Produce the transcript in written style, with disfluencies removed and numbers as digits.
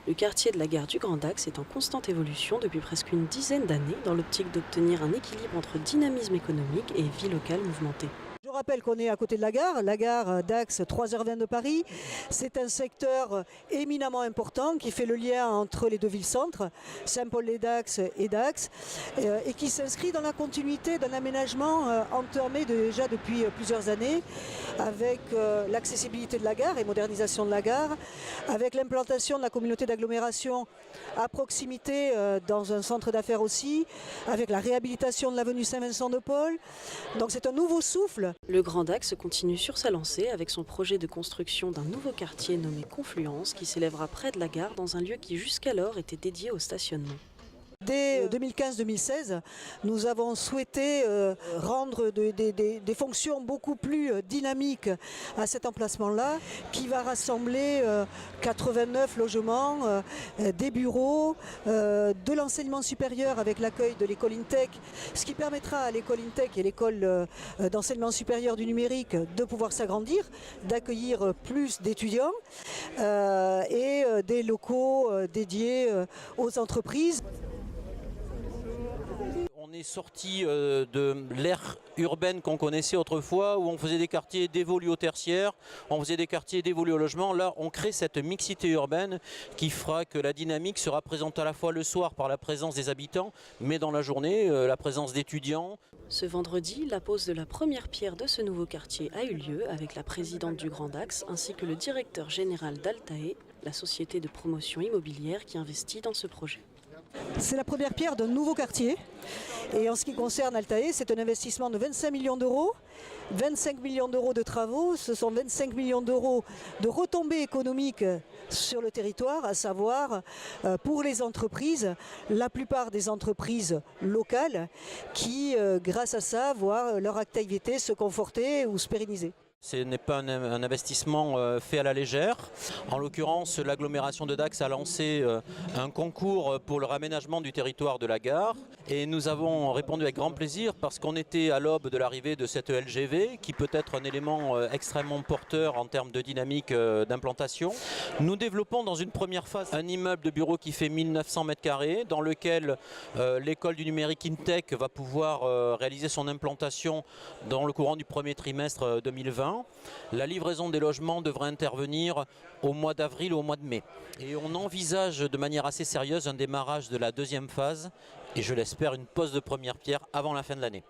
Le quartier de la gare du Grand Dax est en constante évolution depuis presque une dizaine d'années dans l'optique d'obtenir un équilibre entre dynamisme économique et vie locale mouvementée. Je rappelle qu'on est à côté de la gare Dax, 3h20 de Paris. C'est un secteur éminemment important qui fait le lien entre les deux villes-centres, Saint-Paul-les-Dax et Dax, et qui s'inscrit dans la continuité d'un aménagement entamé déjà depuis plusieurs années, avec l'accessibilité de la gare et modernisation de la gare, avec l'implantation de la communauté d'agglomération à proximité dans un centre d'affaires aussi, avec la réhabilitation de l'avenue Saint-Vincent-de-Paul. Donc c'est un nouveau souffle. Le Grand Dax continue sur sa lancée avec son projet de construction d'un nouveau quartier nommé Confluence qui s'élèvera près de la gare dans un lieu qui jusqu'alors était dédié au stationnement. Dès 2015-2016, nous avons souhaité rendre des fonctions beaucoup plus dynamiques à cet emplacement-là, qui va rassembler 89 logements, des bureaux, de l'enseignement supérieur avec l'accueil de l'école INTEC, ce qui permettra à l'école INTEC et l'école d'enseignement supérieur du numérique de pouvoir s'agrandir, d'accueillir plus d'étudiants et des locaux dédiés aux entreprises. On est sorti de l'ère urbaine qu'on connaissait autrefois, où on faisait des quartiers dévolus au tertiaire, on faisait des quartiers dévolus au logement. Là, on crée cette mixité urbaine qui fera que la dynamique sera présente à la fois le soir par la présence des habitants, mais dans la journée, la présence d'étudiants. Ce vendredi, la pose de la première pierre de ce nouveau quartier a eu lieu avec la présidente du Grand Dax ainsi que le directeur général d'Altae, la société de promotion immobilière qui investit dans ce projet. C'est la première pierre d'un nouveau quartier. Et en ce qui concerne Altae, c'est un investissement de 25 millions d'euros. 25 millions d'euros de travaux, ce sont 25 millions d'euros de retombées économiques sur le territoire, à savoir pour les entreprises, la plupart des entreprises locales qui, grâce à ça, voient leur activité se conforter ou se pérenniser. Ce n'est pas un investissement fait à la légère. En l'occurrence, l'agglomération de Dax a lancé un concours pour le raménagement du territoire de la gare. Et nous avons répondu avec grand plaisir parce qu'on était à l'aube de l'arrivée de cette LGV qui peut être un élément extrêmement porteur en termes de dynamique d'implantation. Nous développons dans une première phase un immeuble de bureaux qui fait 1900 m² dans lequel l'école du numérique INTEC va pouvoir réaliser son implantation dans le courant du premier trimestre 2020. La livraison des logements devrait intervenir au mois d'avril ou au mois de mai. Et on envisage de manière assez sérieuse un démarrage de la deuxième phase et je l'espère une pose de première pierre avant la fin de l'année.